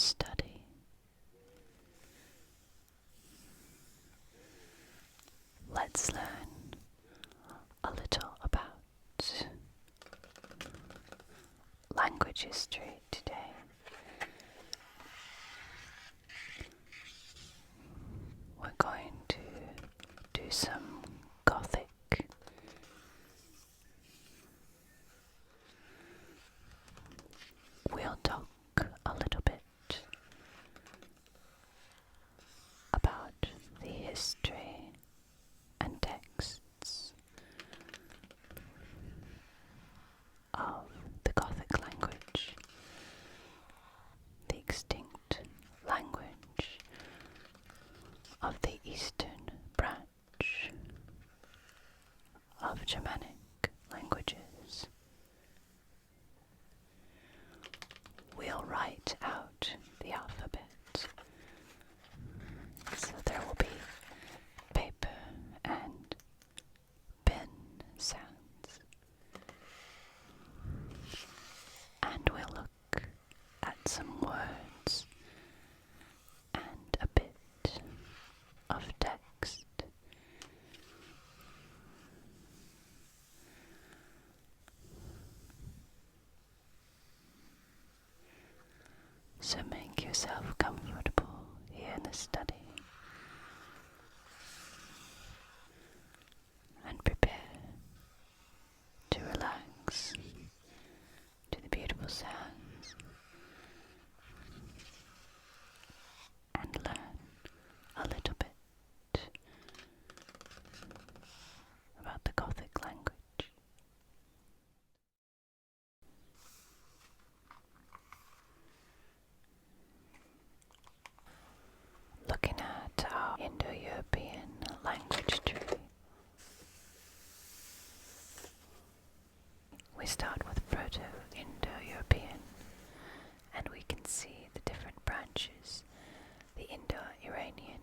study. Let's learn a little about language history today. We're going to do some Gothic. We'll talk a little bit about the history and texts of the Gothic language, the extinct language of the eastern branch of Germanic languages. We'll write out the alphabet, so there will be paper and pen sounds, and we'll look at some words and a bit of text. So make yourself comfortable here in the study and prepare to relax to the beautiful sounds and learn a little bit about the Gothic language. Looking at our Indo-European language tree, we start with Proto-Indo-European, and we can see the different branches. The Indo-Iranian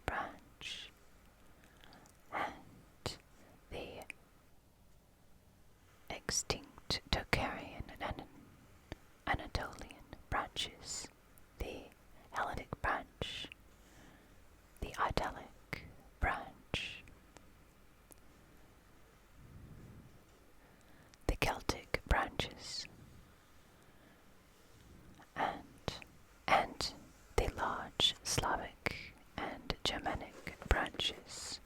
branch and the extinct Tocharian and Anatolian branches, the Hellenic branch, the Italic branch, the Celtic branches, and the large Slavic and Germanic branches.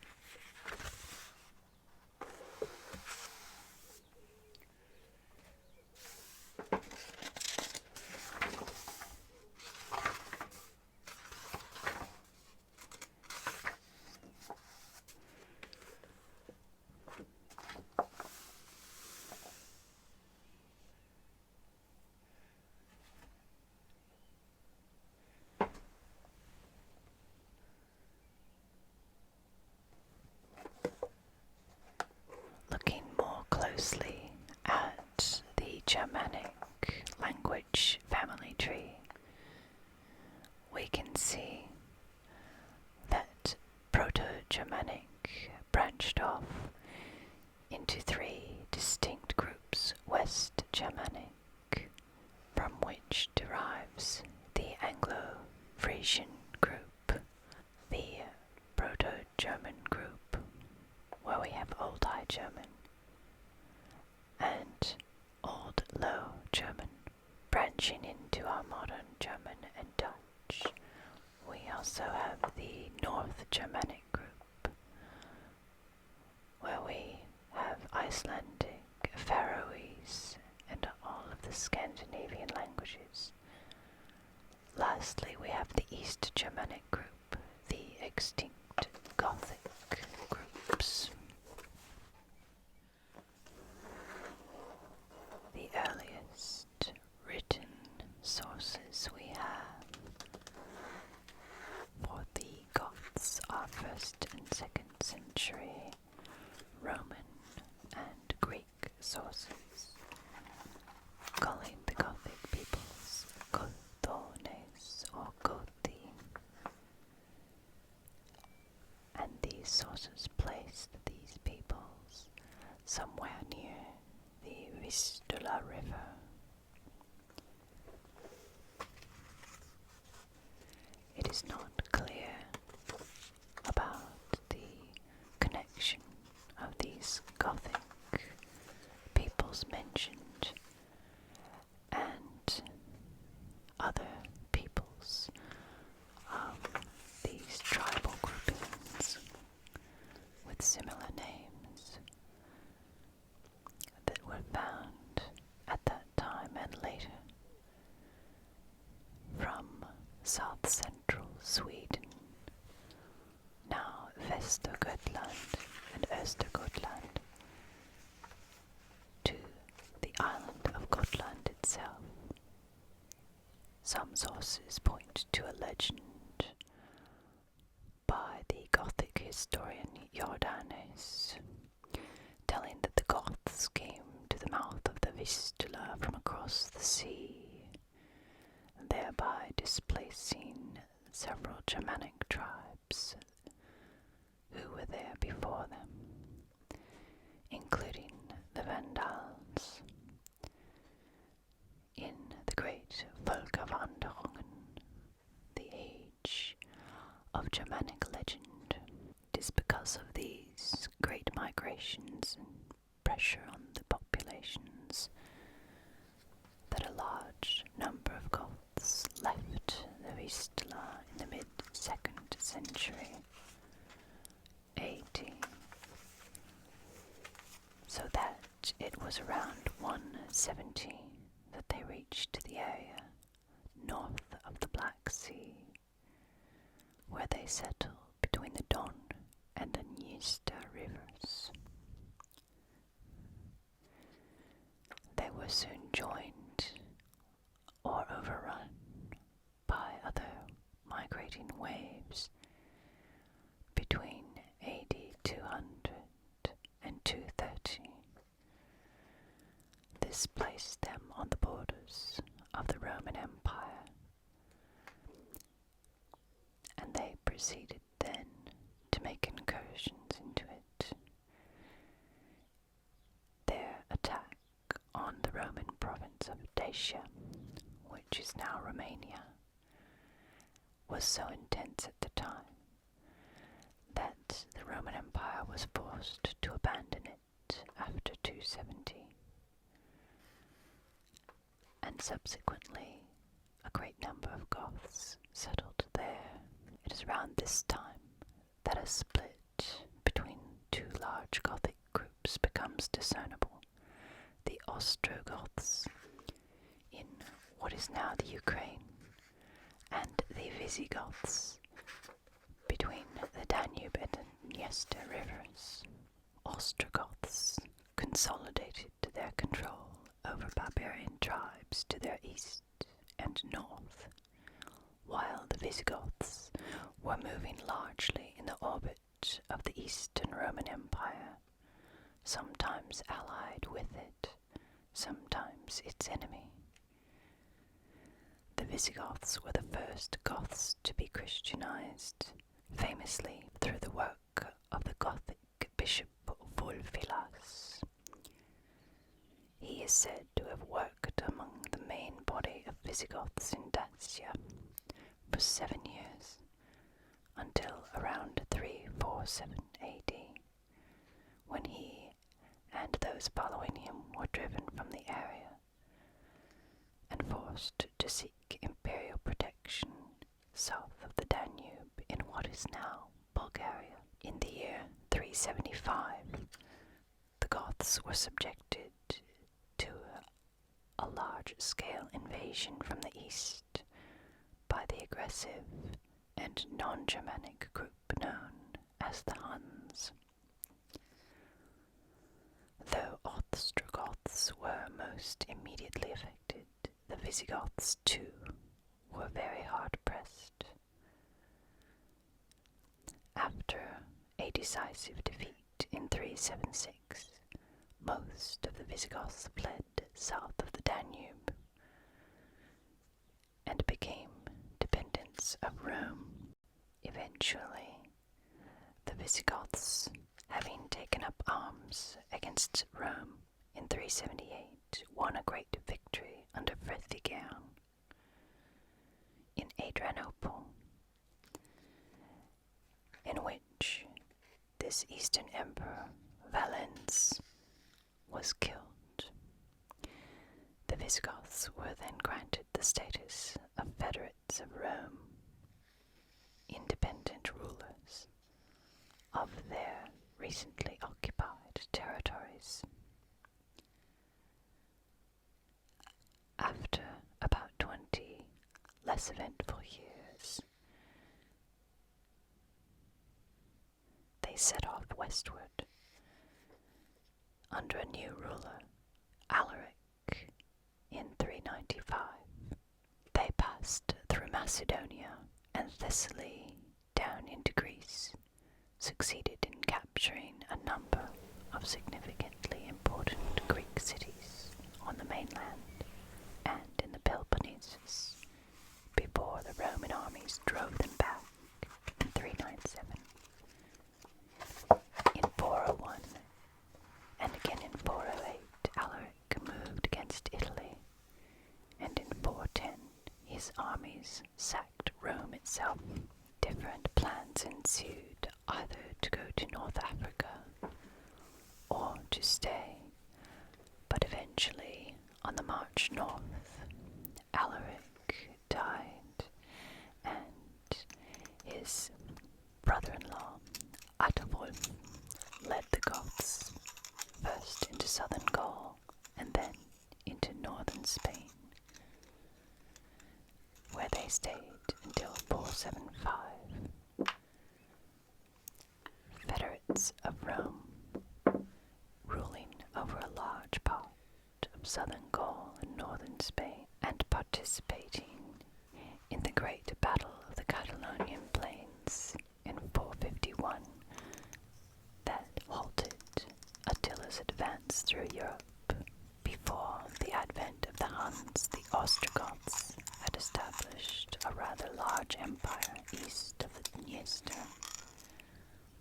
Looking more closely at the Germanic language family tree, we can see that Proto-Germanic branched off into three distinct groups: West Germanic, from which derives the Anglo-Frisian group, the Proto-German group, where we have Old High German, and Old Low German, branching into our modern German and Dutch. We also have the North Germanic group, where we have Icelandic, Faroese, and all of the Scandinavian languages. Lastly, we have the East Germanic group, the extinct Gothic groups. The earliest written sources we have for the Goths are 1st and 2nd century Roman and Greek sources, calling the Gothic peoples Gothones or Gothi, and these sources placed these peoples somewhere near the Vistula River. sources point to a legend by the Gothic historian Jordanes, telling that the Goths came to the mouth of the Vistula from across the sea, thereby displacing several Germanic tribes who were there before them, including the Vandals. In the great Völkerwanderungen, the age of Germanic legend, it is because of these great migrations and pressure on the populations that a large number of Goths left the Vistula in the mid-2nd century AD, so that it was around 170 that they reached the area north of the Black Sea, where they settled between the Don and the Dniester rivers. They were soon joined or overrun by other migrating waves between AD 200 and 230. This placed them on the borders of the Roman Empire, and they proceeded then to make incursions into it. Their attack on the Roman province of Dacia, which is now Romania, was so intense at the time that the Roman Empire was forced to abandon it after 270, and subsequently a great number of Goths settled there. It is around this time that a split between two large Gothic groups becomes discernible: the Ostrogoths in what is now the Ukraine, and the Visigoths between the Danube and the Dniester rivers. Ostrogoths consolidated their control over barbarian tribes to their east and north, while the Visigoths were moving largely in the orbit of the Eastern Roman Empire, sometimes allied with it, sometimes its enemy. The Visigoths were the first Goths to be Christianized, famously through the work of the Gothic bishop Wulfilas. He is said to have worked among the main body of Visigoths in Dacia for 7 years, until around 347 AD, when he and those following him were driven from the area and forced to seek imperial protection south of the Danube in what is now Bulgaria. In the year 375, the Goths were subjected to a large-scale invasion from the east by the aggressive and non-Germanic group known as the Huns. Though Ostrogoths were most immediately affected, the Visigoths too were very hard pressed. After a decisive defeat in 376, most of the Visigoths fled south of the Danube and became dependents of Rome. Eventually, the Visigoths, having taken up arms against Rome in 378, won a great victory under Frethigaun in Adrianople, in which this eastern emperor, Valens, was killed. The Visigoths were then granted the status of federates of Rome, independent rulers of their recently occupied territories. After about 20 less eventful years, they set off westward under a new ruler, Alaric, in 395. They passed through Macedonia and Thessaly down into Greece, succeeded in capturing a number of significantly important Greek cities on the mainland and in the Peloponnesus before the Roman armies drove them back in 397. In 401 and again in 408, Alaric moved against Italy, and in 410 his armies sacked Rome itself. Different plans ensued, either to go to North Africa or to stay, but eventually, on the march north, Alaric died, and his brother-in-law, Atavolf, led the Goths first into southern Gaul and then into northern Spain, where they stayed until 475. Federates of Rome, ruling over a large part of southern Gaul and northern Spain, and participating in the great battle of the Catalonian plains in 451 that halted Attila's advance through Europe. Before the advent of the Huns, the Ostrogoths had established a rather large empire east of the Dniester.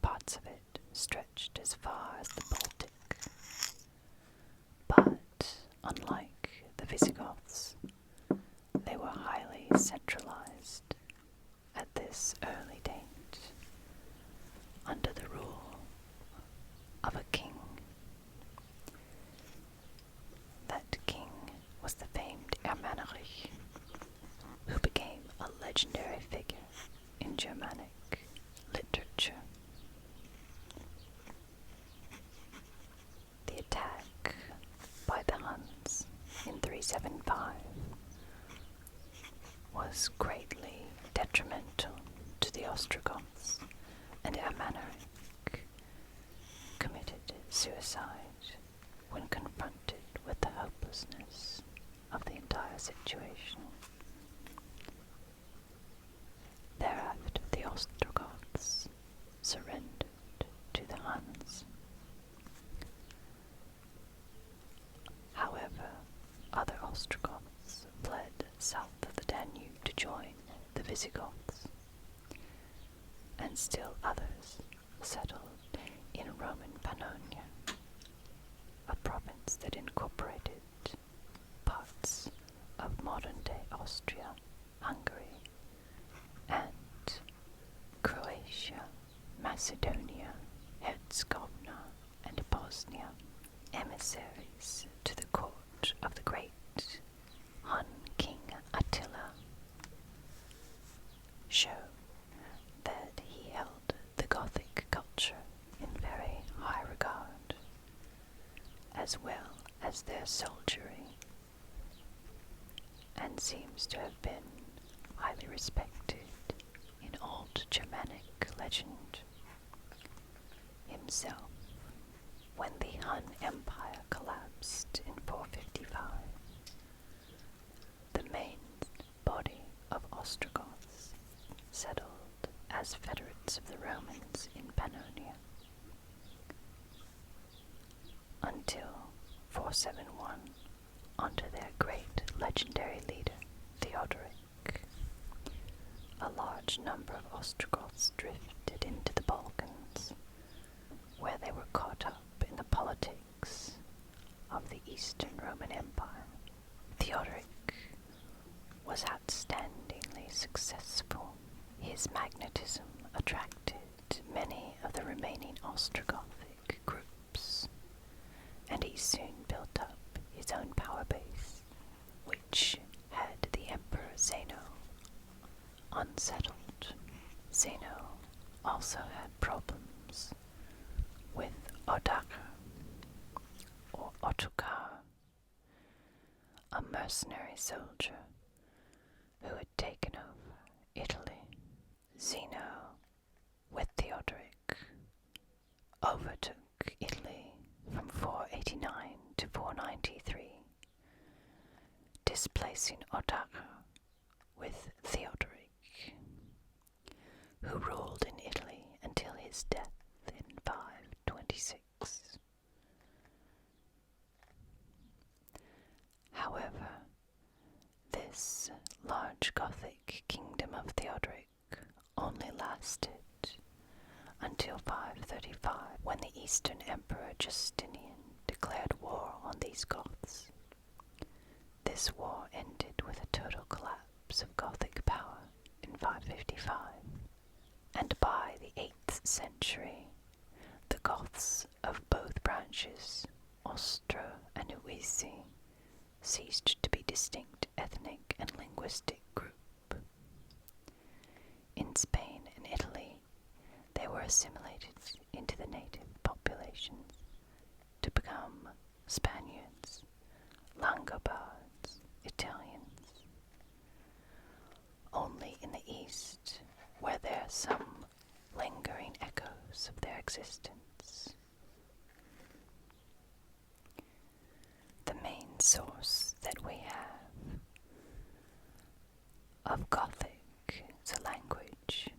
Parts of it stretched as far as the Baltic. But, unlike the Visigoths, they were highly centralized at this early date, under the rule of a king. That king was the famed Ermanrich, who became a legendary figure in Germanic literature. The attack by the Huns in 375 was greatly detrimental to the Ostrogoths, and Ermanrich committed suicide when confronted with the hopelessness of the entire situation. Thereafter, the Ostrogoths surrendered to the Huns. However, other Ostrogoths fled south of the Danube to join the Visigoths, and still others settled in Roman Pannonia, a province that incorporated parts of modern-day Austria, Hungary, and Croatia, Macedonia, Herzegovina, and Bosnia. Emissaries to the court of the great Hun King Attila show that he held the Gothic culture in very high regard, as well as their soldiery, and seems to have been highly respected in old Germanic legend. Himself, when the Hun Empire collapsed in 455, the main body of Ostrogoths settled as federates of the Romans in Pannonia, until 471, under their great legendary leader, Theodoric. A large number of Ostrogoths drifted into the Balkans, where they were caught up in the politics of the Eastern Roman Empire. Theodoric was outstandingly successful. His magnetism attracted many of the remaining Ostrogothic groups, and he soon built up his own power base, which had the Emperor Zeno unsettled. Zeno also had problems with Odoacer, or Ottokar, a mercenary soldier who had taken over Italy. Zeno, with Theodoric, overtook Italy from 489 to 493, displacing Odoacer with Theodoric his death in 526. However, this large Gothic kingdom of Theodoric only lasted until 535, when the Eastern Emperor Justinian declared war on these Goths. This war ended with a total collapse of Gothic power in 555, and by the 8th century, the Goths of both branches, Austro and Uisi, ceased to be distinct ethnic and linguistic group. In Spain and Italy, they were assimilated into the native populations to become Spaniards, Langobards, Italians. Only in the East were there some lingering echoes of their existence. The main source that we have of Gothic as a language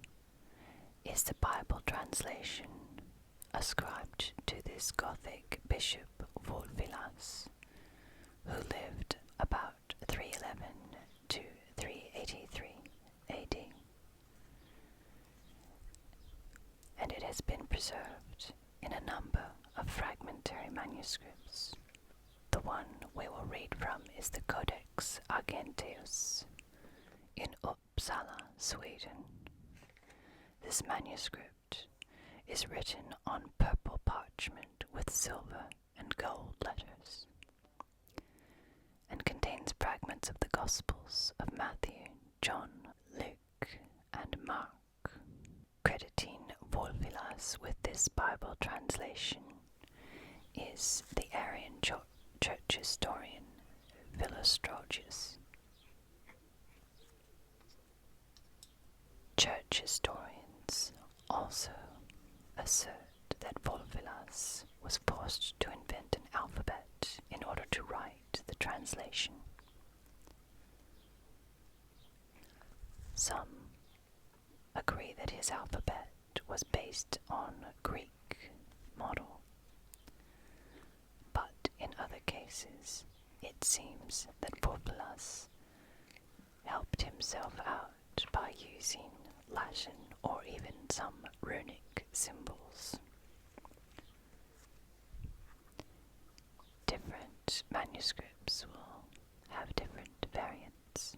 is the Bible translation ascribed to this Gothic bishop Volvilas, who lived about 311 to 383 AD, and it has been preserved in a number of fragmentary manuscripts. The one we will read from is the Codex Argenteus in Uppsala, Sweden. This manuscript is written on purple parchment with silver and gold letters, and contains fragments of the Gospels of Matthew, John, Luke, and Mark. Crediting Volvilas with this Bible translation is the Arian church historian Philostrogius. Church historians also assert that Volvilas was forced to invent an alphabet in order to write the translation. Some agree that his alphabet was based on Greek model, but in other cases it seems that Volvilas helped himself out by using Latin or even some runic symbols. Different manuscripts will have different variants.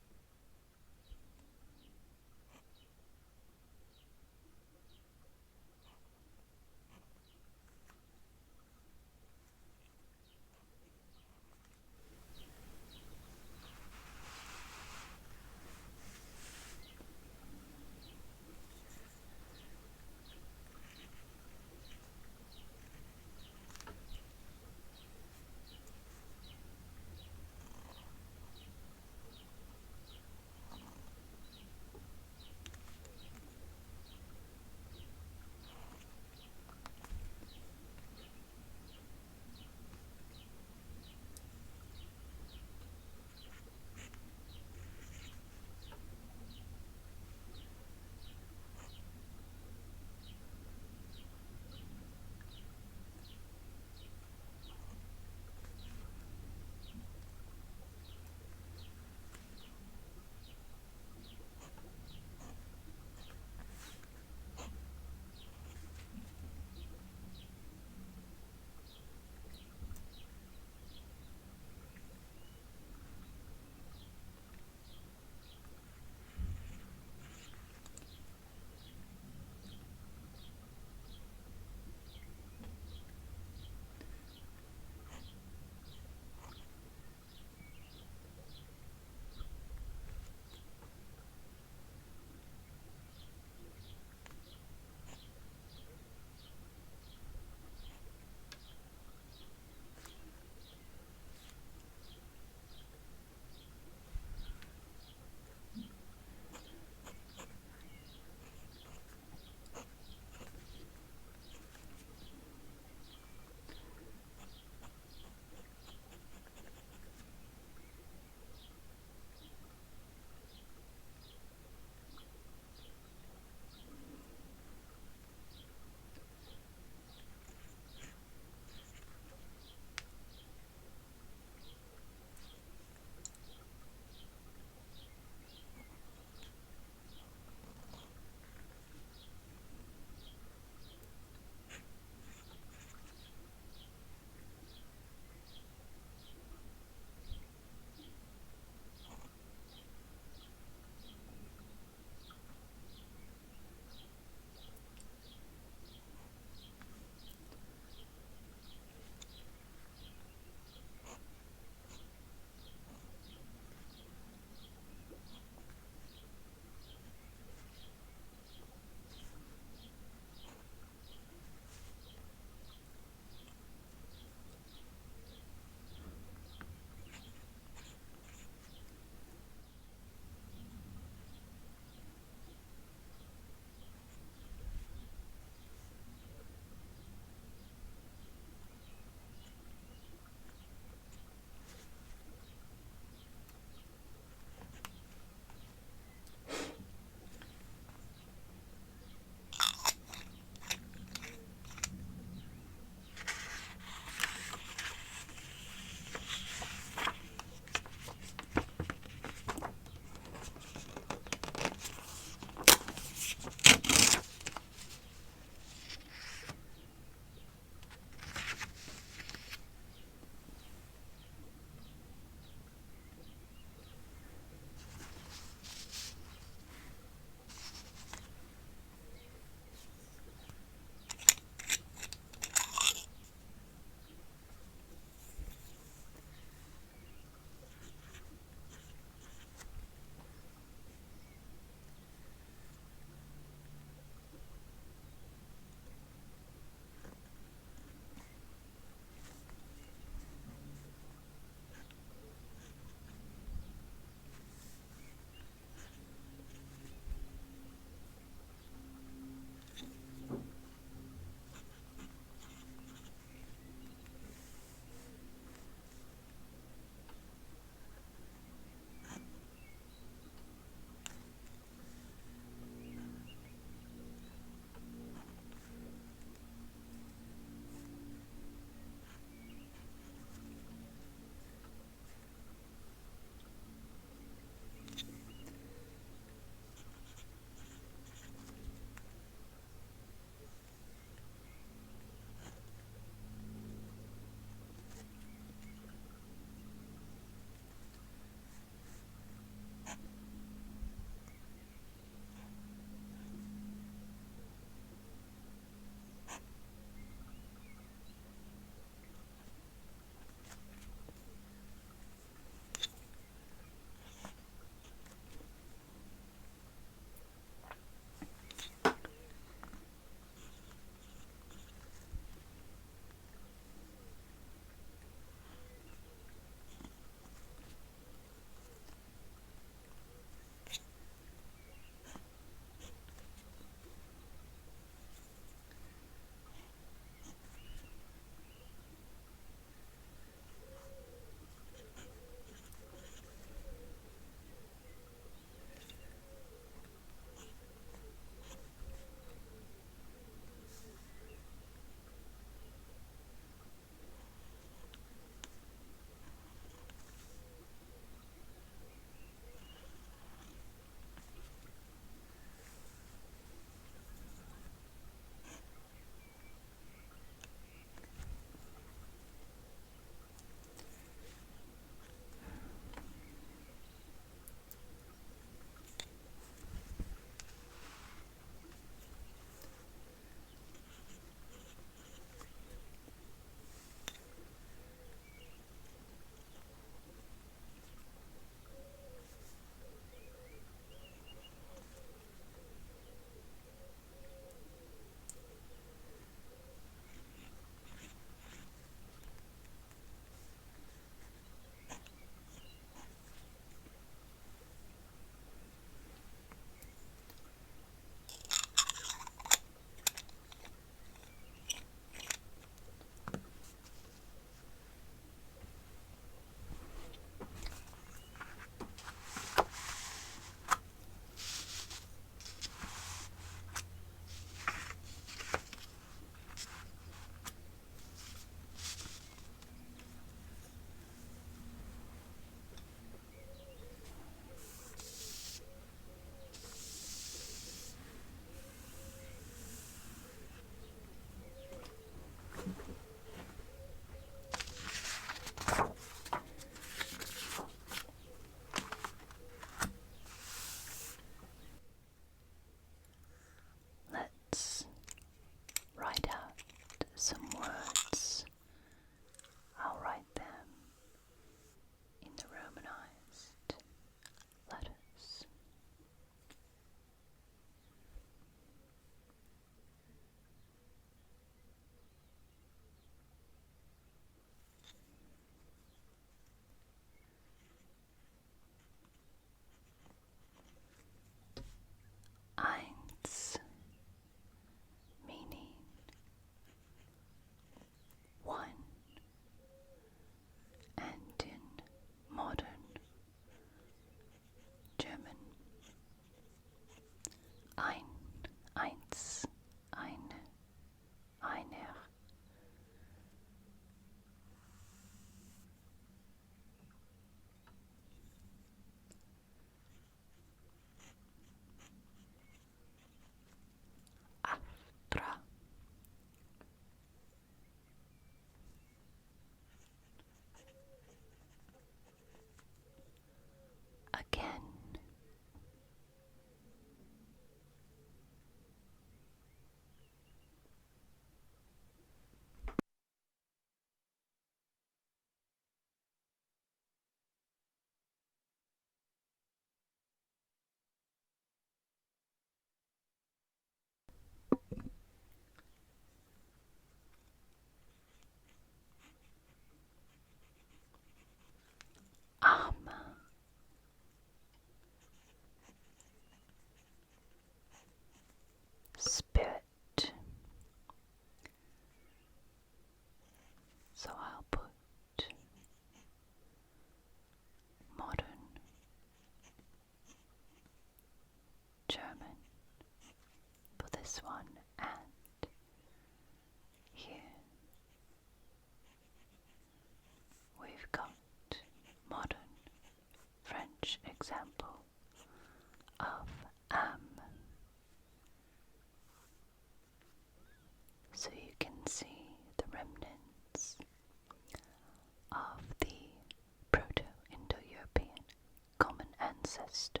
ancestor.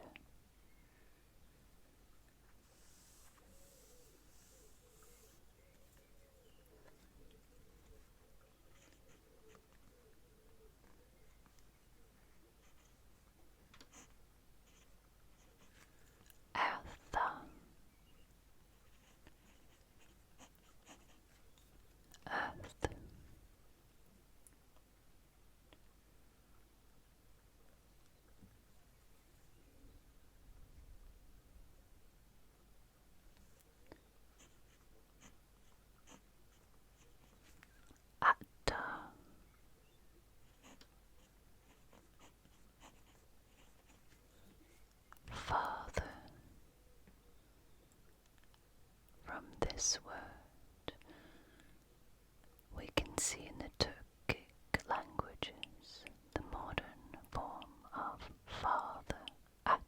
Eartha, earth. Atta, father. From this word, we can see in the Turkic languages the modern form of father, Atta.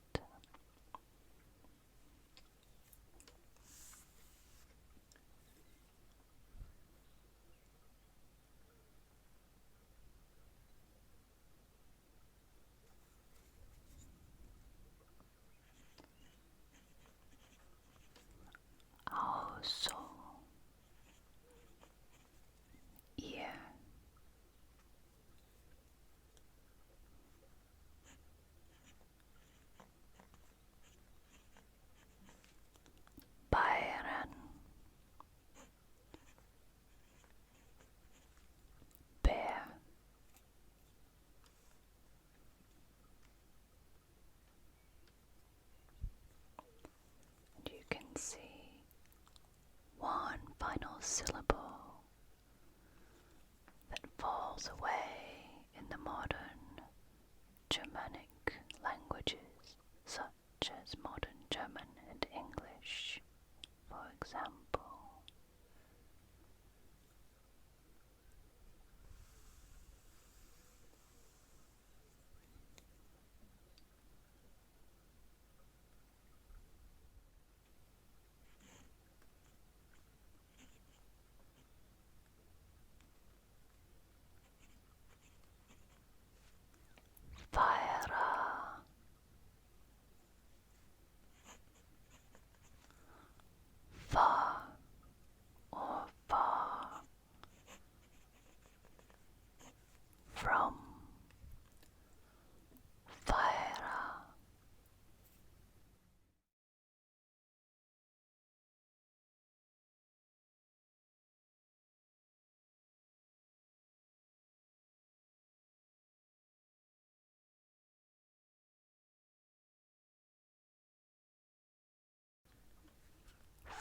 Also, ear. Bayran, bear. And you can see one final syllable that falls away in the modern Germanic languages, such as modern German and English, for example. Fire, far or far from, fire.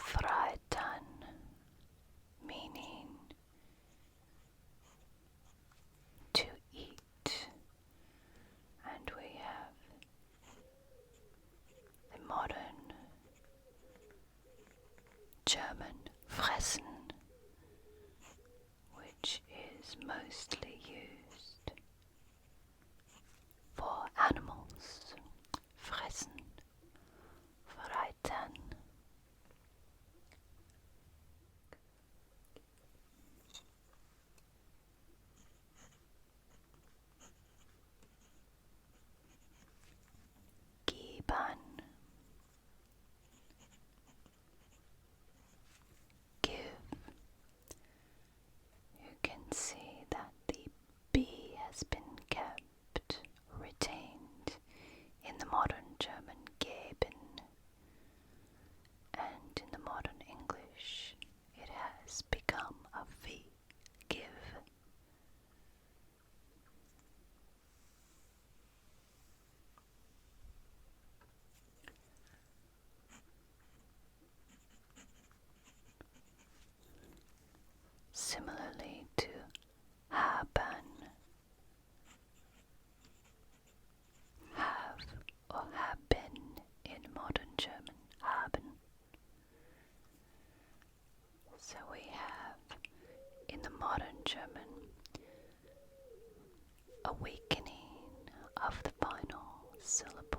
Freitag, meaning to eat, and we have the modern German fressen, which is mostly used for animals. Fressen, freiten. Geben, give. You can see that the B has been kept, retained in the modern German geben, and in the modern English it has become a V, give. Similarly to haben, have or haben in modern German, haben. So we have in the modern German a weakening of the final syllable.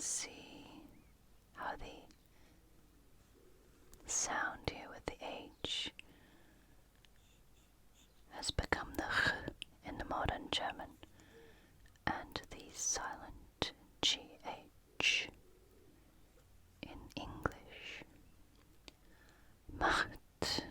see how the sound here with the H has become the H in the modern German and the silent GH in English. Macht.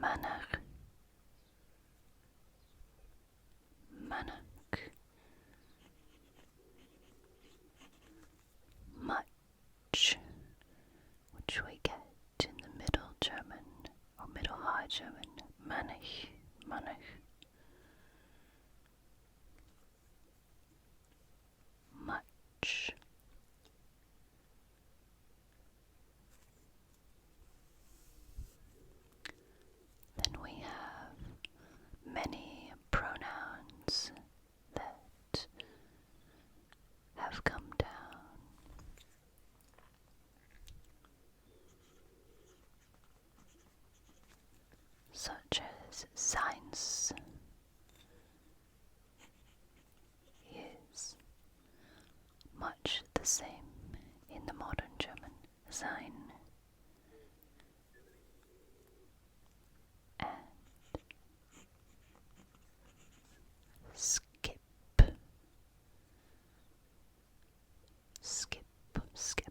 Manach. Manach. Much, which we get in the Middle German or Middle High German, Manich, Manich. Much. Then we have many pronouns that have come down. Such as seins is much the same in the modern German, sein, and skip, skip, skip,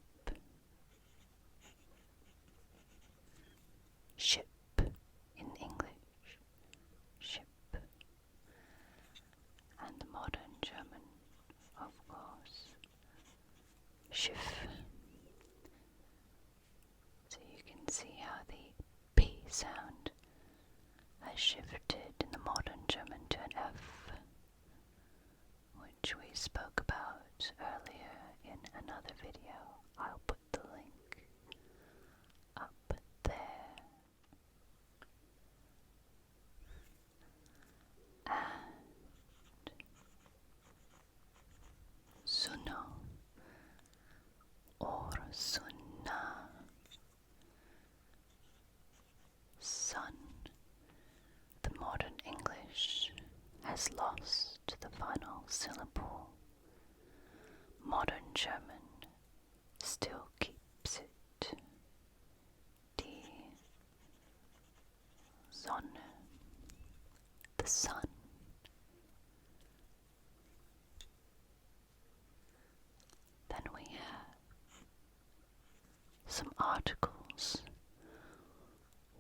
ship in English, ship, and the modern German, of course, Schiff. So you can see how the P sound has shifted in the modern German to an F, which we spoke about earlier in another video. I'll put the link up there. And Suno or Sunna, sun. The modern English has lost the final syllable. Modern German still keeps it. Die Sonne, the sun. Then we have some articles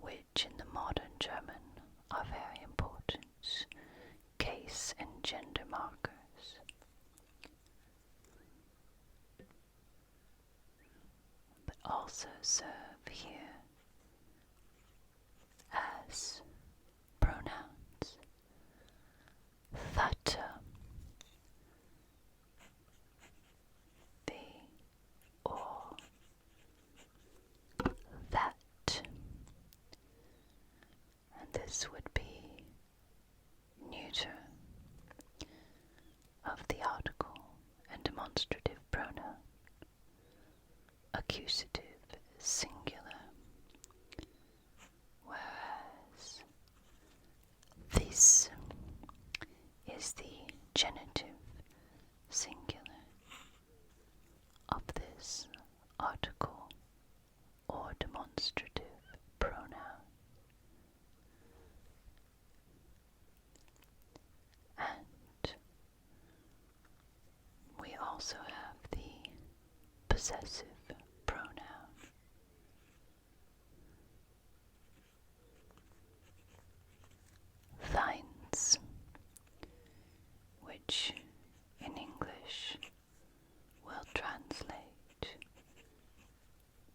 which in the modern German are very important, case and gender markers. But also serve here as pronouns. That, the, or that, and this would be neuter of the article and demonstrative pronoun, accusative singular, whereas this is the genitive singular of this article or demonstrative pronoun. And we also have the possessive pronoun. Thines, which in English will translate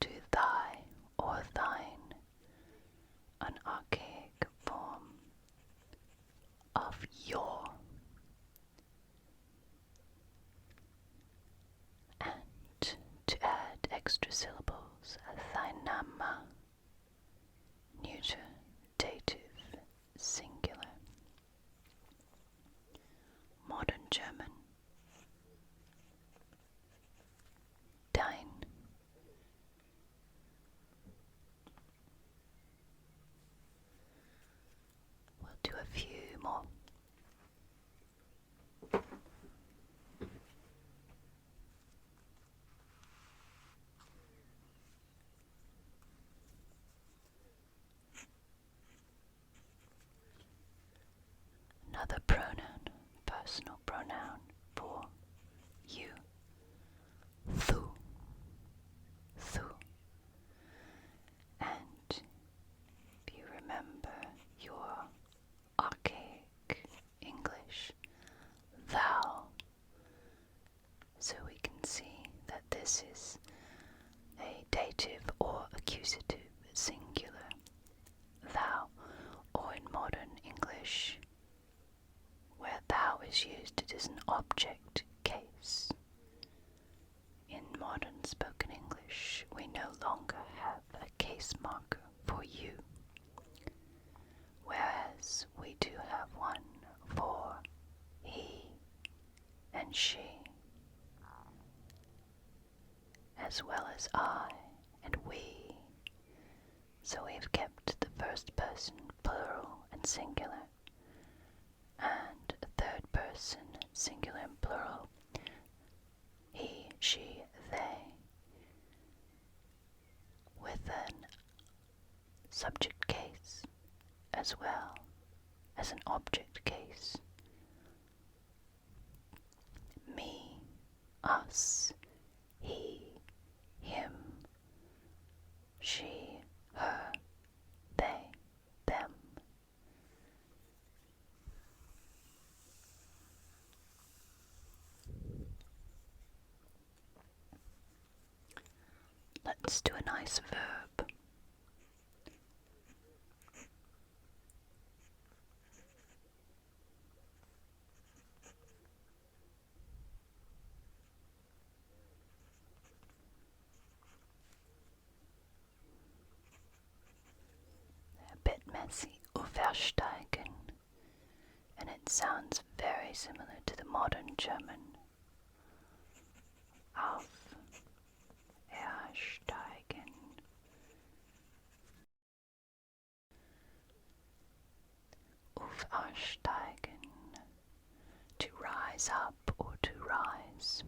to thy or thine, an archaic form of your. And to add extra syllables, thynama, neuter, dative, singular. Modern German, dein, do a few more. Another pronoun, personal pronoun for you. Thu. Thu. And if you remember your archaic English, thou. So we can see that this is a dative or accusative singular. Thou, or in modern English, where thou is used, it is an object case. In modern spoken English, we no longer have a case marker for you, whereas we do have one for he and she, as well as I and we. So we've kept the first person plural and singular, and third person singular and plural, he, she, they, with an subject case as well as an object case. Me, us, he, him, she, her, they, them. Let's do a nice verb. A bit messy, Aufsteigen, and it sounds very similar to the modern German. Aufsteigen. Aufsteigen. To rise up or to rise.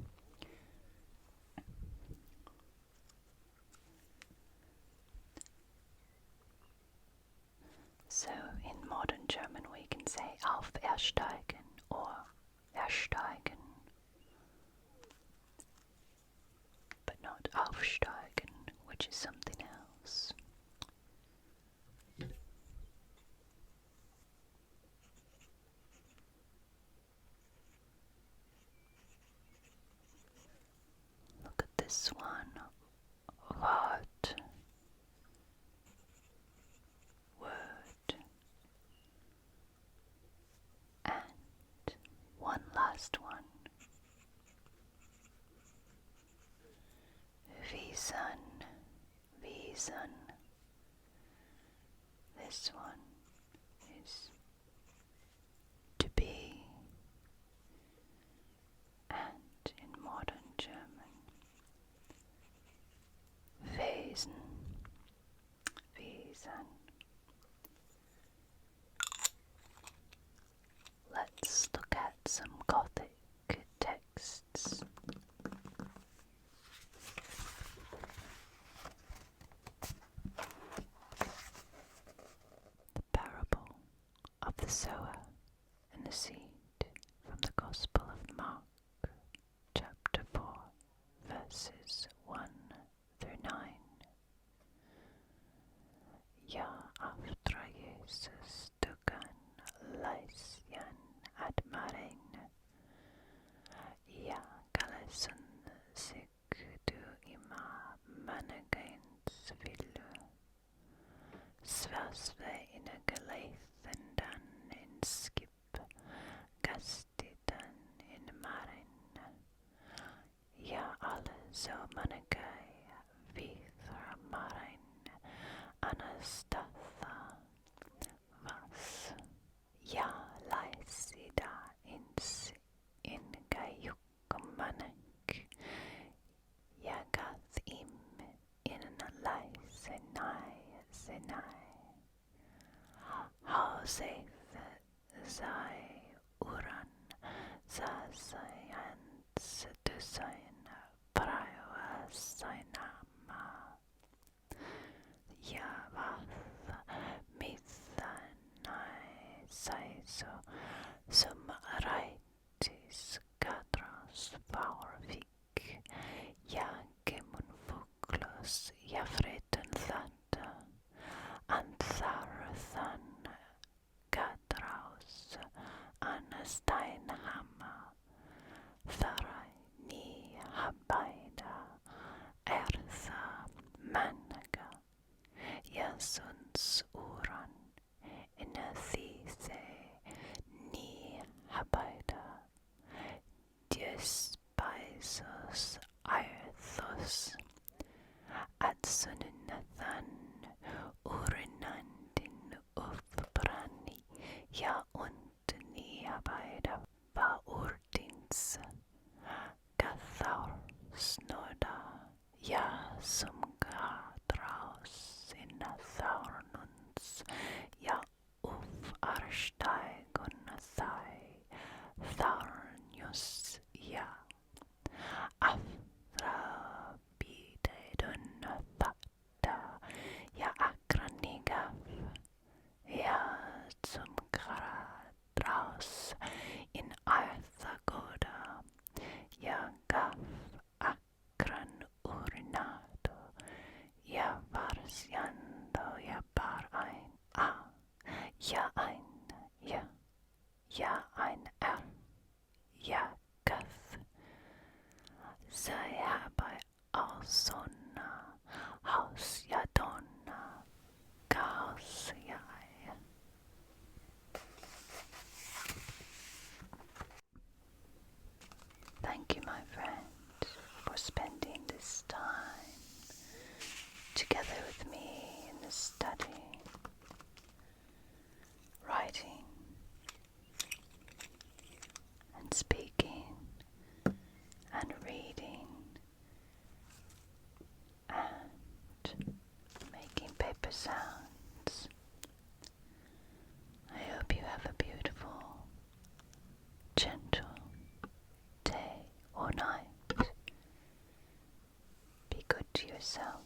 So in modern German we can say aufersteigen or ersteigen, but not aufsteigen, which is something else. Look at this one. Wort. Word. And one last one. Wesen. Wesen. This one is to be, and in modern German, Wesen. Wesen. Let's look at some Gothic texts. The parable of the sower and the seed from the Gospel of Mark, chapter 4, verses 1 through 9. Ja, after Jesus tugan leisjan ad maren, ja kalesun sig du ima managens villu, svasve inne geleisendan in skip, gastidan in maren, ja alle så managai vithra maren, Anastatha vas ja laisida ins in gayukmanek yagath im in laisenai senai hauseth så som reitis katras faurvik, jag mun fuglos jafreten thata, antharthan katraus, anasteinhamma, tharai ni habaida, ertha managa, Jasuns uran inathise ni habaida, Diespaisos aerthos, adsununathan urinandin ufbrani, ja und ni habaida, va urdins, gathaur snoda, ja sumgadraus in thaurnuns, ja arsteigun thai, thaurnius, ja afra bidedun thata, ja akranigaf, ja sumgadraus in arthagoda, ja gaf akran urinado, ja varsiando, ja bar ein, ja ein, ja ein ja gath, sei habai alsonna, haus ja donna, kaos ja. Thank you, my friend, for spending this time together with me in this study, writing and speaking and reading and making paper sounds. I hope you have a beautiful, gentle day or night. Be good to yourself.